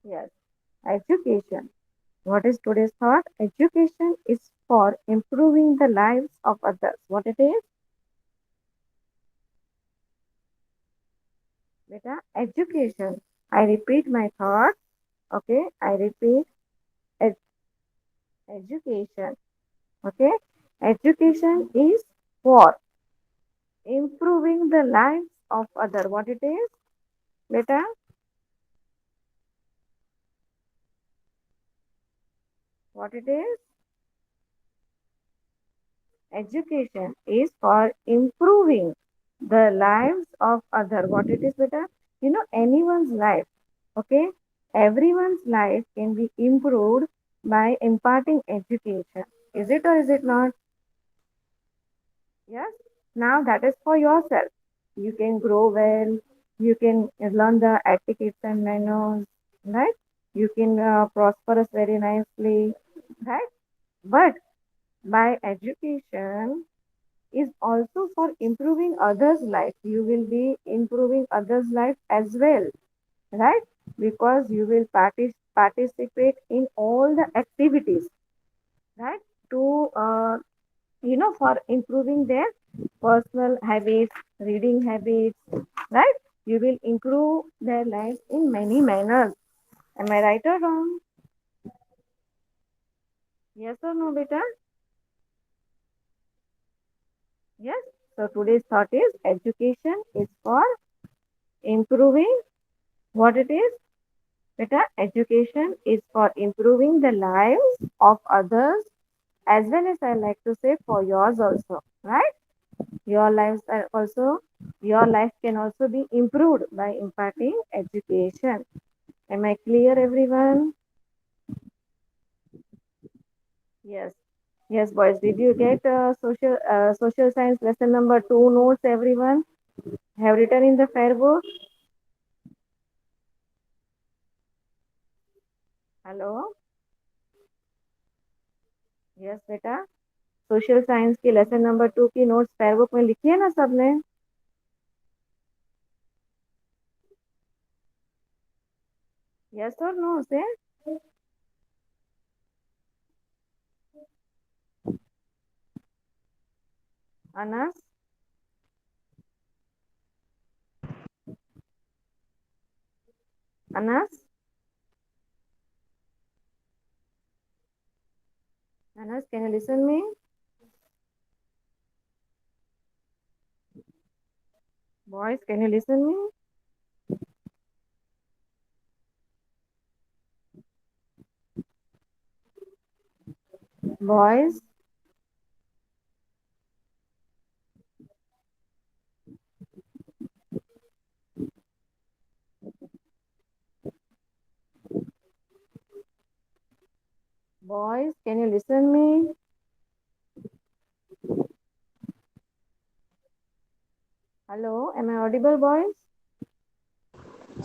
Yes. Education. What is today's thought? Education is for improving the lives of others. What it is? Beta, education. I repeat my thought. Okay. I repeat ed- education. Okay. Education is for improving the lives of other. What it is? Beta, what it is? Education is for improving the lives of other. What it is, beta? Anyone's life. Okay, everyone's life can be improved by imparting education. Is it or is it not? Yes. Now that is for yourself. You can grow well. You can learn the etiquettes and manners. Right. You can prosper very nicely. Right. But by education is also for improving others' life. You will be improving others' life as well, right? Because you will participate in all the activities, right? To for improving their personal habits, reading habits, right? You will improve their life in many manners. Am I right or wrong? Yes or no, beta? Yes. So today's thought is education is for improving what it is. Beta, education is for improving the lives of others as well as I like to say for yours also, right? Your lives are also, your life can also be improved by imparting education. Am I clear, everyone? Yes. Yes, boys. Did you get social science lesson number 2 notes, everyone? Have written in the fair book? Hello? Yes बेटा. Social science की lesson number 2 की notes fair book में लिखी है ना सबने? Yes और no से? Anas, Anas, Anas, can you listen me? Boys, can you listen me? Boys, boys, can you listen me? Hello, am I audible, boys?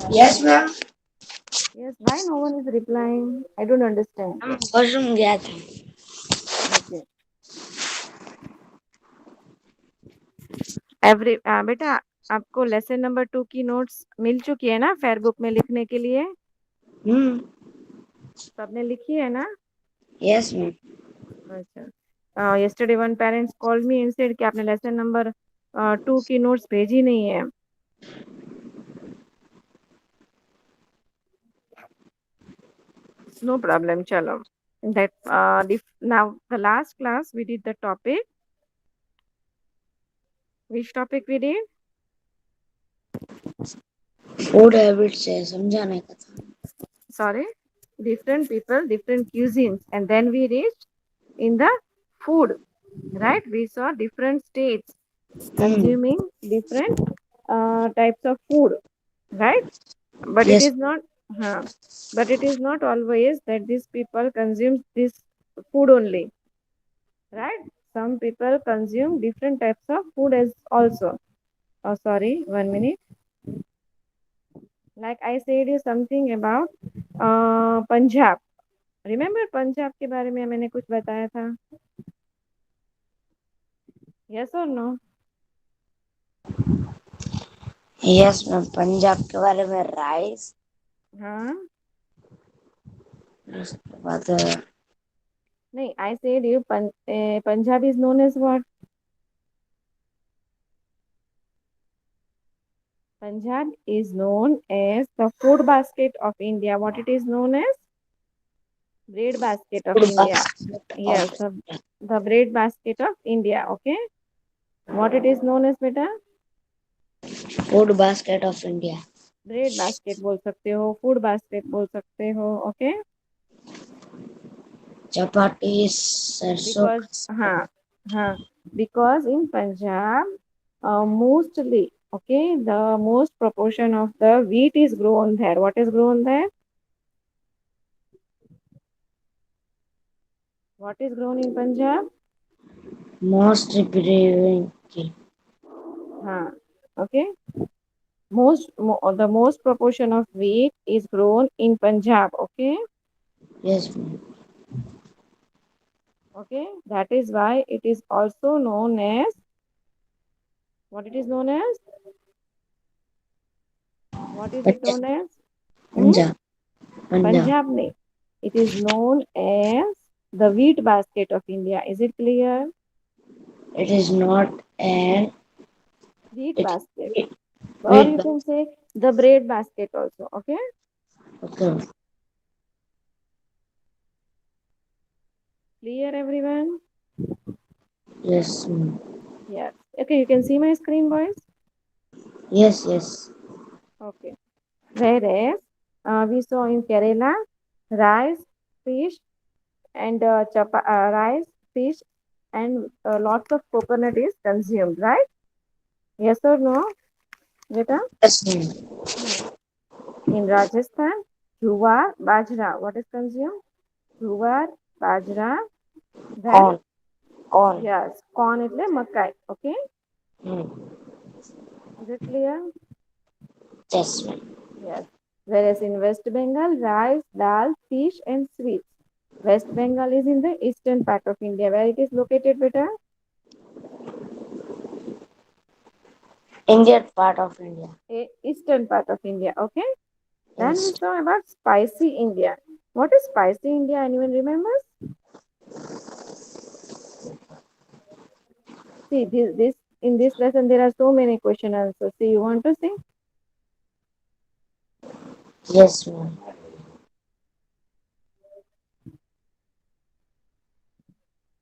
Yes, ma'am. Yes, why no one is replying? I don't understand. हम washroom गया था. Okay. बेटा, आपको lesson number 2 की notes मिल चुकी है ना fair book में लिखने के लिए? हम्म. सबने लिखी है ना? Yes, ma'am. अच्छा. yesterday one parents called me and said कि आपने लेसन नंबर 2 की नोट्स भेजी नहीं है. No problem, chalo. That now the last class we did the topic. Which topic we did? Food habits है समझाने का था. Sorry, different people, different cuisines, and then we reached in the food. Right? We saw different states hmm. consuming different types of food. Right? But it Yes. is not. Huh, but it is not always that these people consume this food only. Right? Some people consume different types of food as also. Oh, sorry, 1 minute. Like I said you something about Punjab. Remember Punjab के बारे में मैंने कुछ बताया था? Yes और no? Yes ma'am. Punjab के बारे में राइस. हाँ. उसके बाद No, I said you Punjab is known as what? Punjab is known as the food basket of India. What it is known as? Bread basket of food India. basket of Yes, the bread basket of India. Okay. What it is known as, beta? food basket of India. Bread basket बोल सकते हो, food basket बोल सकते हो. Okay. Chapati सरसों because का साग. हाँ, हाँ, because in Punjab mostly, okay, the most proportion of the wheat is grown there. What is grown there? What is grown in Punjab? Most brewing. हाँ. Okay. The most proportion of wheat is grown in Punjab. Okay. Yes, ma'am. Okay. That is why it is also known as, what it is known as? What is it Punjab. known as? Hmm? Punjab. Punjab. Punjab name. It is known as the wheat basket of India. Is it clear? It is not an Wheat it basket. wheat, Or wheat you can say the bread basket also. Okay. okay. Clear, everyone? Yes, ma'am. Yes. Okay, you can see my screen, boys? Yes, yes. Okay. Whereas we saw in Kerala, rice, fish, and rice, fish, and lots of coconut is consumed, right? Yes or no, Beta? Yes, ma'am. Hmm. In Rajasthan, jowar, bajra. What is consumed? Jowar, bajra. Then, Corn. Corn. yes, corn is like makai. Okay, Hmm. is it clear? Yes, ma'am. Yes. Whereas in West Bengal, rice, dal, fish, and sweets. West Bengal is in the eastern part of India. Where it is located, beta? Indian part of India. Eastern part of India. Okay. Then we Yes. saw about spicy India. What is spicy India? Anyone remembers? See, this in this lesson there are so many question answers. See, you want to see? Yes, ma'am.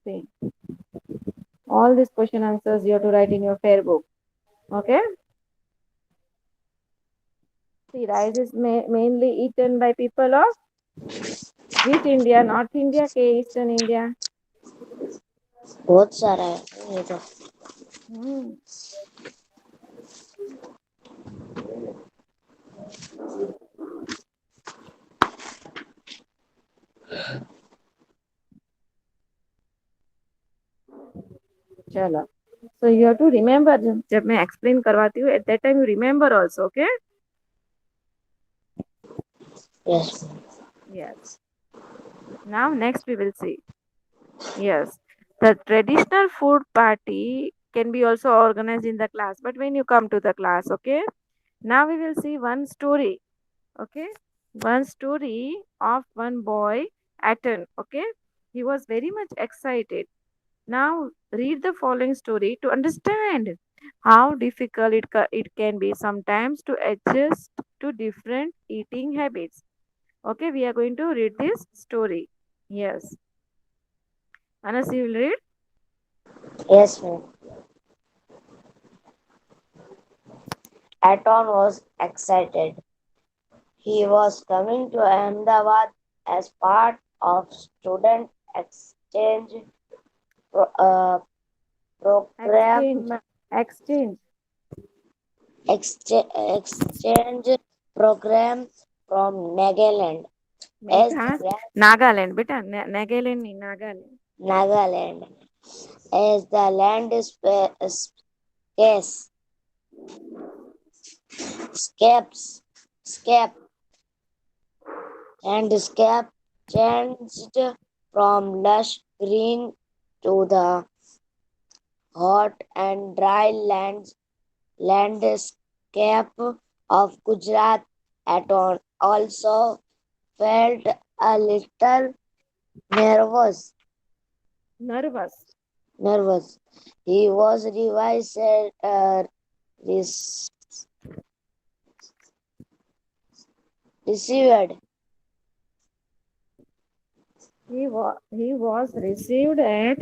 See, all these question answers you have to write in your fair book. Okay. See, rice is mainly eaten by people of which India? North India, के Eastern India. बहुत सारा है ये तो. Hmm. चलो. So you have to remember. जब मैं explain करवाती हूँ, at that time you remember also. Okay. Yes, ma'am. Yes. Now next we will see. Yes. The traditional food party can be also organized in the class. But when you come to the class, okay. Now we will see one story. Okay. One story of one boy, Atten. Okay. He was very much excited. Now read the following story to understand how difficult it can be sometimes to adjust to different eating habits. Okay, we are going to read this story. Yes. Anas, you will read? Yes, ma'am. Aton was excited. He was coming to Ahmedabad as part of student exchange pro- uh, Exchange. program Exchange. exchange program from Nagaland. As बेटा the land, Nagaland बेटा नागालैंड नहीं Nagaland. Nagaland, as the land is scarce, scapes, scape landscape changed from lush green to the hot and dry landscape of Gujarat. Aton also felt a little nervous. Nervous. Nervous. He was received He was received at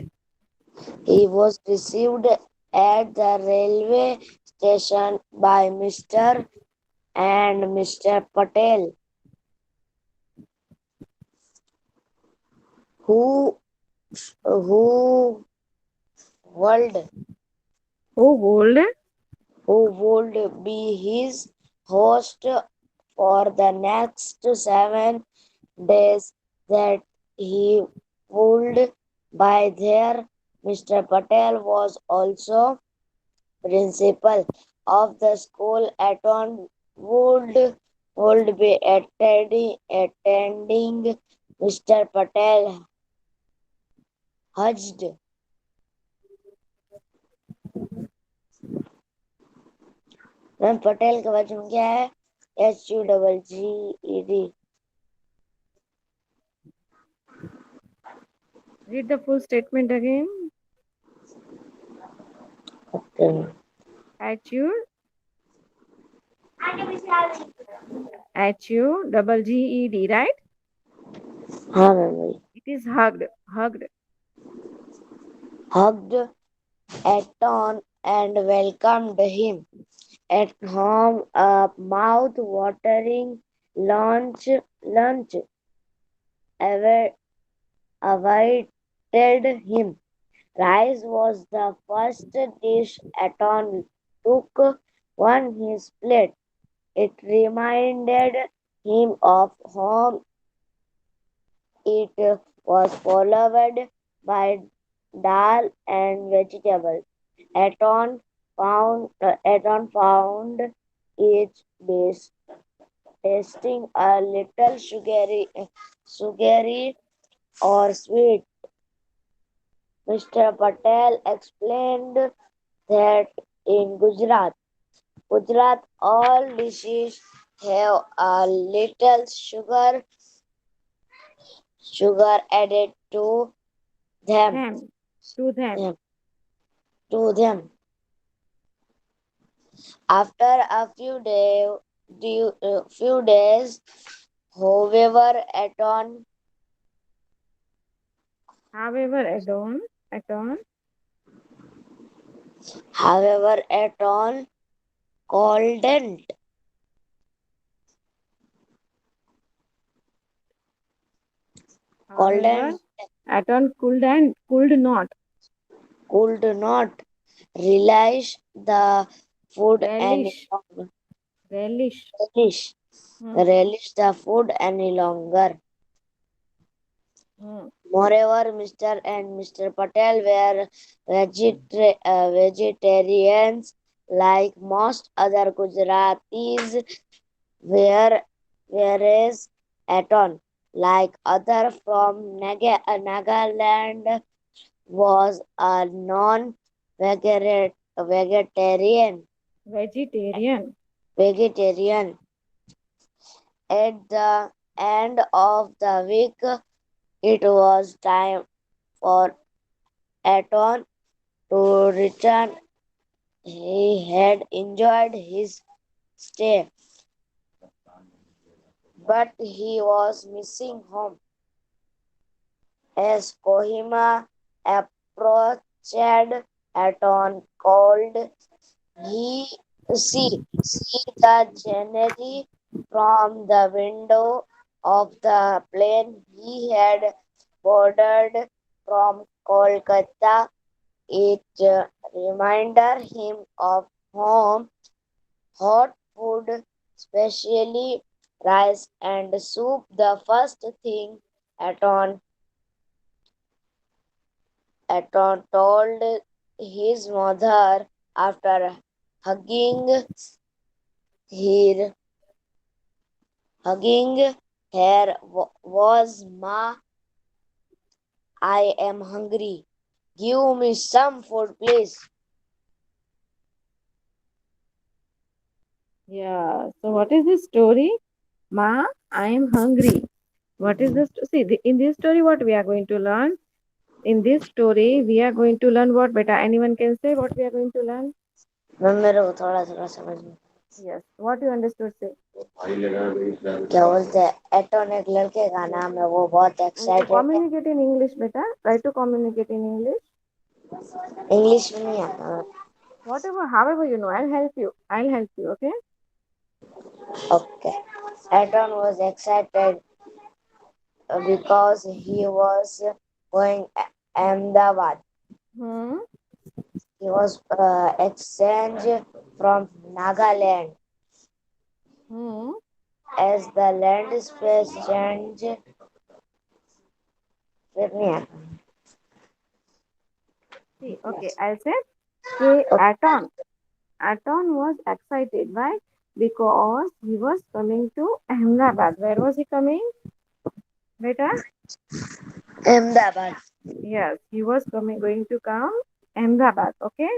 He was received at the railway station by Mr. and Mr. Patel, who who would who would who would be his host for the next 7 days that he would by there. Mr. Patel was also principal of the school. Aton would be attending Mr. Patel hushed. Ma'am Patel का वचन क्या है? HUGGED. read the full statement again. Okay. At you, HUGGED, right? हाँ ma'am वही. It is hugged, hugged. Hugged Aton and welcomed him at home. A mouth-watering lunch awaited him. Rice was the first dish Aton took on his plate. It reminded him of home. It was followed by dal and vegetables. Aton found each dish tasting a little sugary or sweet. Mr. Patel explained that in Gujarat, all dishes have a little sugar added them. Them, to them. them to them. After a few days, however, However, Aton, Aton couldn't however, couldn't Aton could not could not relish the food any relish, longer. relish. Relish, Hmm, relish the food any longer. hmm. Moreover, Mr. and Mr. Patel were vegetarians like most other Gujaratis, where, whereas Aton, like other from Nagaland, was a non-vegetarian. Vegetarian. Vegetarian. At the end of the week, it was time for Aton to return. He had enjoyed his stay, but he was missing home. As Kohima approached, Aton called, he see the scenery from the window of the plane he had boarded from Kolkata. It reminded him of home, hot food, especially rice and soup. The first thing Aton, Aton told his mother after hugging her, hugging was, "Ma, I am hungry. Give me some food, please." Yeah. So what is the story? Ma, I am hungry. What is this? See, in this story, what we are going to learn? In this story, we are going to learn what, beta? Anyone can say what we are going to learn? Ma'am मेरे को थोड़ा थोड़ा समझ में Yes. What you understood? Say. क्या बोलते हैं एटोन एक लड़के का नाम है वो बहुत एक्साइटेड है Communicate in English, beta. Try to communicate in English. English में नहीं आता Whatever, however you know, I'll help you. I'll help you. Okay. Okay एटोन was excited because he was going Ahmedabad. Hmm. He was exchanged from Nagaland Hmm. as the land space change. फिर नहीं आता See. Okay. I'll say. K. Aton. Aton was excited, right? Because he was coming to Ahmedabad. Where was he coming? Beta? Ahmedabad Yes, he was going to come Ahmedabad. Okay,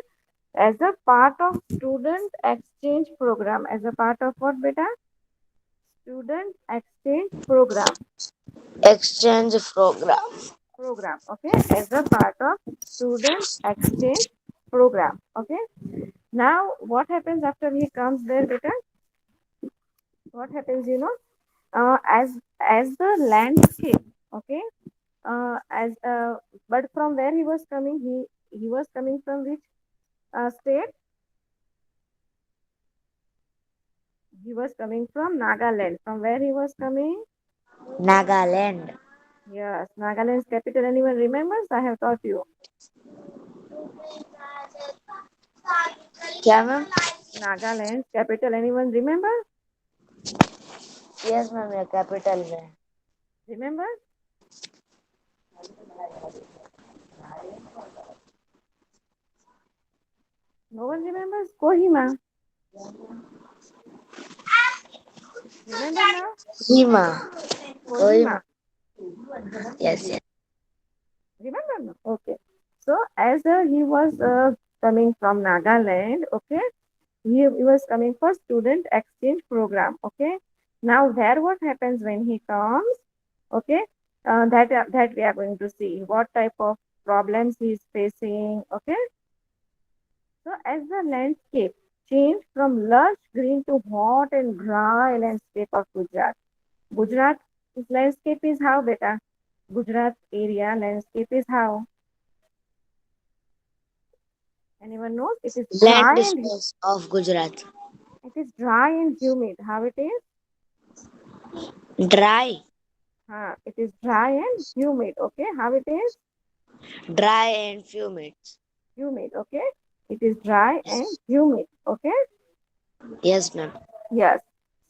as a part of student exchange program. As a part of what, beta? Student exchange program. exchange program. Program. Okay, as a part of student exchange program. Okay. Now, what happens after he comes there, beta? What happens? As the landscape. Okay. As But from where he was coming, he was coming from which state? He was coming from Nagaland. From where he was coming? Nagaland Yes, Nagaland's capital. Anyone remembers? I have taught you. क्या ma'am Nagaland's capital. Anyone remember? Yes ma'am ये capital में Remember? No one remembers? Kohima. Remember now? Hima Kohima. Kohima yes yes Remember now? Okay. So as he was coming from Nagaland, okay, he was coming for student exchange program. Okay. Now there, what happens when he comes? Okay, that we are going to see what type of problems he is facing. Okay, so as the landscape changed from lush green to hot and dry landscape of Gujarat's landscape is how, beta? Gujarat area landscape is how? Anyone knows? It is land dry and space of Gujarat humid. How it is? Dry It is dry and humid. Okay, how it is? Dry and humid Humid. Okay, it is dry and humid. Okay. Yes ma'am Yes.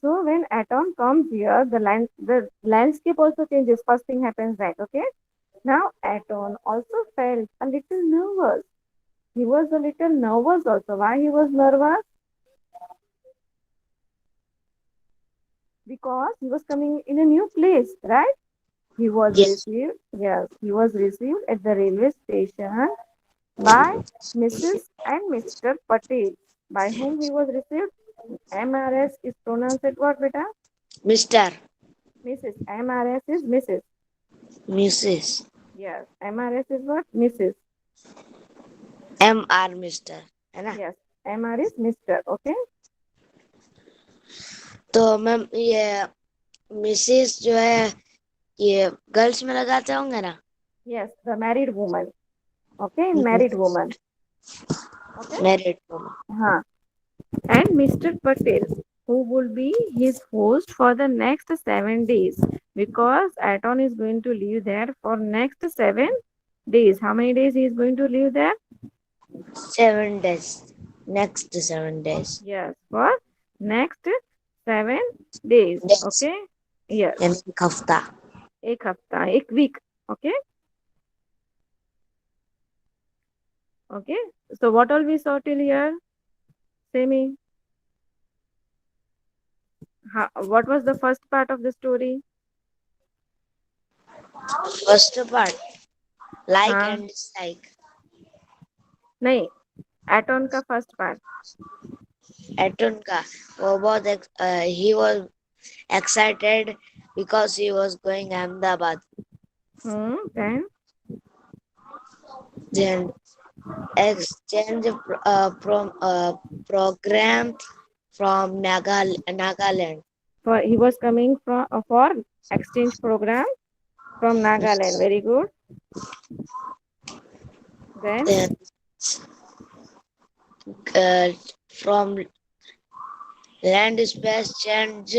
So when atom comes here, the landscape also changes. First thing happens, right? Okay. Now atom also felt a little nervous. He was a little nervous also. Why he was nervous? Because he was coming in a new place, right? He was yes received. Yes, he was received at the railway station by Mrs. and Mr. Patel. By whom he was received? MRS is pronounced what, beta? Mister Mrs. MRS is Mrs. Mrs Yes, MRS is what? Mrs. M R mister है ना Yes, MR is Mr. Okay. तो ma'am ये Mrs जो है ये girls में लगाते होंगे ना Yes, the married woman. Okay, married woman. Okay. Married Huh. And Mr. Patel, who will be his host for the next 7 days, because Aton is going to live there for next 7 days. How many days he is going to live there? 7 days next 7 days Yes, for next 7 days. Days. Okay. Yes, यानी एक हफ्ता एक हफ्ता, एक week. Okay. Okay. So what all we saw till here? Say me. What was the first part of the story? First part like हाँ, and dislike नहीं, Aton का first part. Eton का वो बहुत he was excited because he was going Ahmedabad. Then Then exchange program from Nagaland. for he was coming from for exchange program from Nagaland. Very good. Then Then uh, from land space changed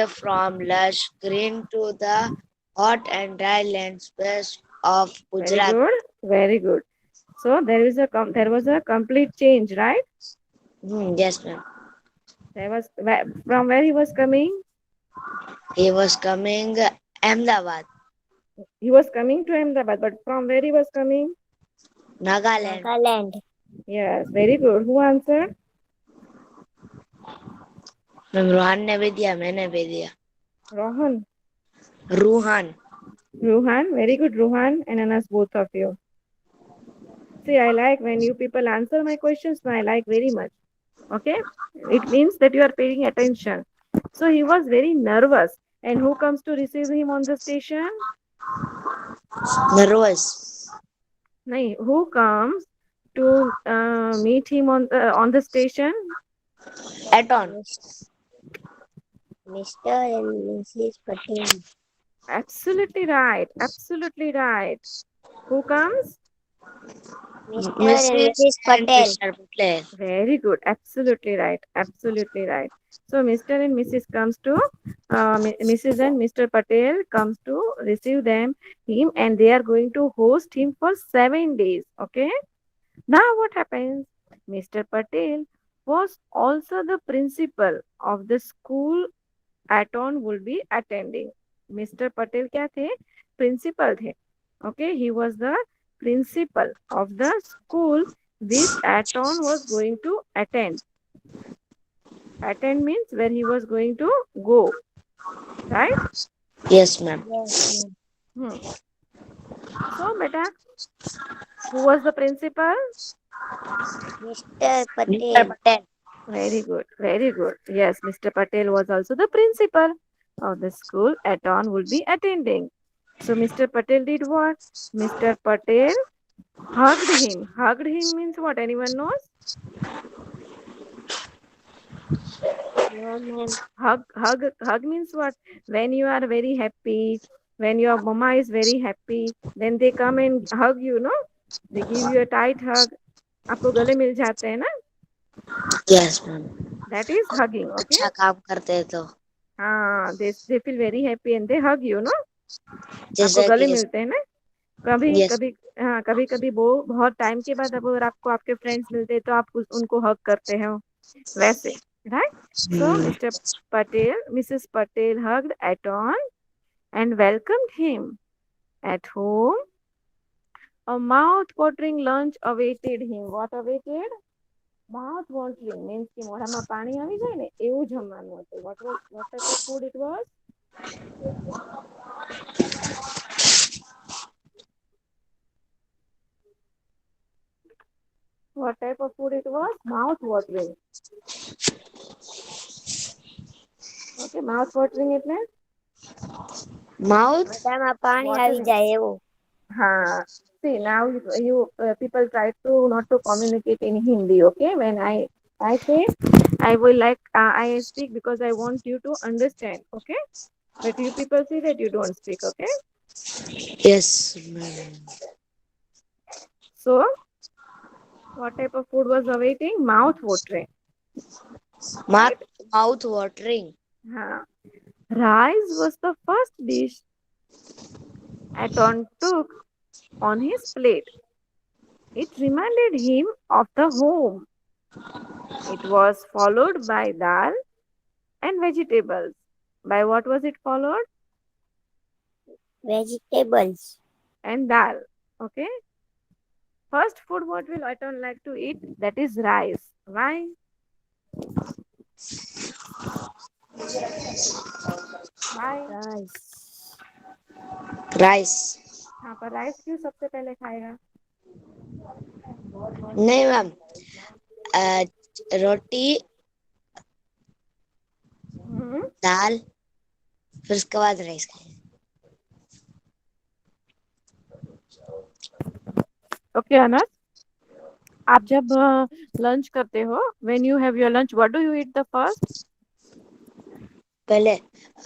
from lush green to the hot and dry land space of very Gujarat. good. Very good. So there was a complete change, right? Yes, ma'am. There was from where he was coming. He was coming Ahmedabad, He was coming to Ahmedabad, but from where he was coming? Nagaland. Nagaland. Yes, very good. Who answered? Ma'am Ruhan ने भी दिया मैंने भी दिया Rohan. Ruhaan Ruhan. Very good, Ruhan and Anas, both of you. See, I like when you people answer my questions. I like very much. Okay, it means that you are paying attention. So he was very nervous. And who comes to receive him on the station? nervous No, who comes to meet him on the station? Aton Mr. and Mrs. Patel. Absolutely right. Absolutely right. Who comes? Mr. and Mrs. Mrs. and Patel. Mr. Patel. Very good. Absolutely right. Absolutely right. So Mr. and Mrs. comes to Mrs. and Mr. Patel comes to receive him, and they are going to host him for 7 days. Okay. Now what happens? Mr. Patel was also the principal of the school Aton will be attending. Mr. Patel क्या थे? Principal थे. Okay, he was the principal of the school which Aton was going to attend. Attend means where he was going to go, right? Yes, ma'am. Yes, Hmm. So, beta, who was the principal? Mr. Mr. Patel. Patel. Very good, very good. Yes, Mr. Patel was also the principal of the school Aton would be attending. So, Mr. Patel did what? Mr. Patel hugged him. Hugged him means what? Anyone knows? No, ma'am. Hug means what? When you are very happy, when your mama is very happy, then they come and hug you, no? They give you a tight hug. आपको गले मिल जाते हैं ना? Yes, ma'am. That is hugging, okay? अच्छा काम करते हैं तो हाँ, they feel very happy and they hug you, no? आपको जैसे गले कि मिलते हैं ना? कभी यस कभी हाँ, कभी कभी वो बहुत टाइम के बाद अगर आपको आपके फ्रेंड्स मिलते हैं तो आप उनको हग करते हो वैसे, right? So Mr. Patel, Mrs. Patel hugged Aton and welcomed him at home. A mouth-watering lunch awaited him. What awaited? Mouth-watering means કે મોઢામાં પાણી આવી જાય ને એવું જમવાનું હતું. What type of food it was? What type of food it was? Mouth-watering. Okay, mouth-watering એટલે माउथ મોઢામાં પાણી આવી watering. જાય એવું. See, now you people try to not to communicate in Hindi. Okay, when I say I will like I speak because I want you to understand. Okay, but you people say that you don't speak. Okay, yes ma'am so what type of food was awaiting? Mouth watering, right? Mouth watering Rice was the first dish Aton took on his plate. It reminded him of the home. It was followed by dal and vegetables. By what was it followed? Vegetables. And dal. Okay. First food what will Aton like to eat? That is rice. Why? Why? Rice. Rice हाँ पर rice क्यों सबसे पहले खाएगा? नहीं ma'am रोटी हम्म, दाल फिर उसके बाद राइस खाएंगे। ओके अनस, आप जब लंच करते हो, when you have your lunch, what do you eat the first? पहले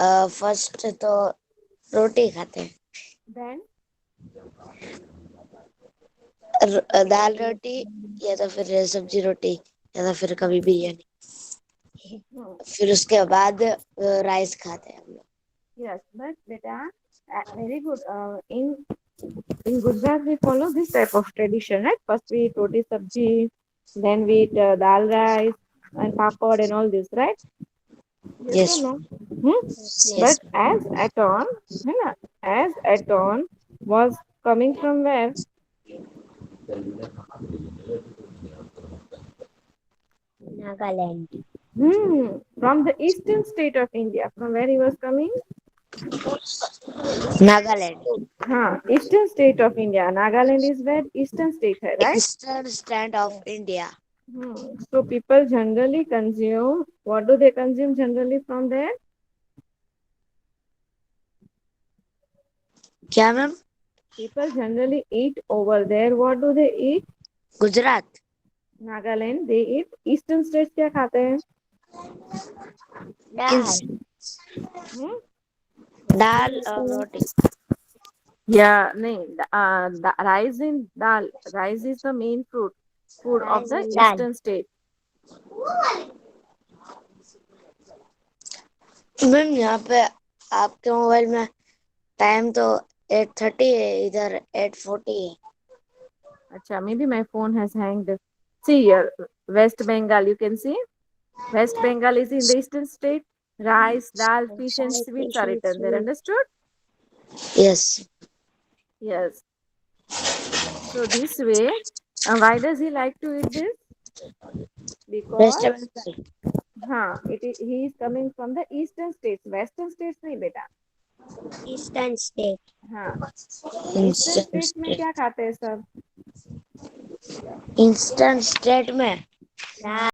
फर्स्ट तो रोटी खाते हैं। देन दाल रोटी या तो फिर सब्जी रोटी या तो फिर कभी बिरयानी। फिर उसके बाद राइस खाते हैं हम लोग। yes, but beta, very good. In Gujarat we follow this type of tradition, right? First we eat roti sabji, then we eat dal rice and papad and all this, right? Yes or yes no? Hmm? Yes. But as Aton, है ना, as Aton was coming from where? Nagaland. From the eastern state of India. From where he was coming? Nagaland. Eastern state of India. Nagaland is where? Eastern state है, right? Eastern stand of India. So people generally consume, what do they consume generally from there? क्या ma'am? People generally eat over there. What do they eat? Gujarat. Nagaland, they eat. Eastern states क्या खाते हैं? Dal. Hmm? दाल और रोटी। Yeah, नहीं, rice in dal. Rice is the main food of Rice the and dal. eastern state. Ma'am यहाँ पे आपके mobile में time तो 8:30 है, इधर 8:40 है। Acha, maybe my phone has hanged. See here, West Bengal, you can see. West Bengal is in the eastern state. Rice, dal, fish, and Dal, sweets fish are and written there. sweet. Understood? Yes. Yes. So this way, why does he like to eat this? West Because Bengal. he is coming from the eastern states. Western states नहीं बेटा. Eastern state. हाँ, eastern eastern states में state. क्या खाते हैं सब? Eastern state में Dal.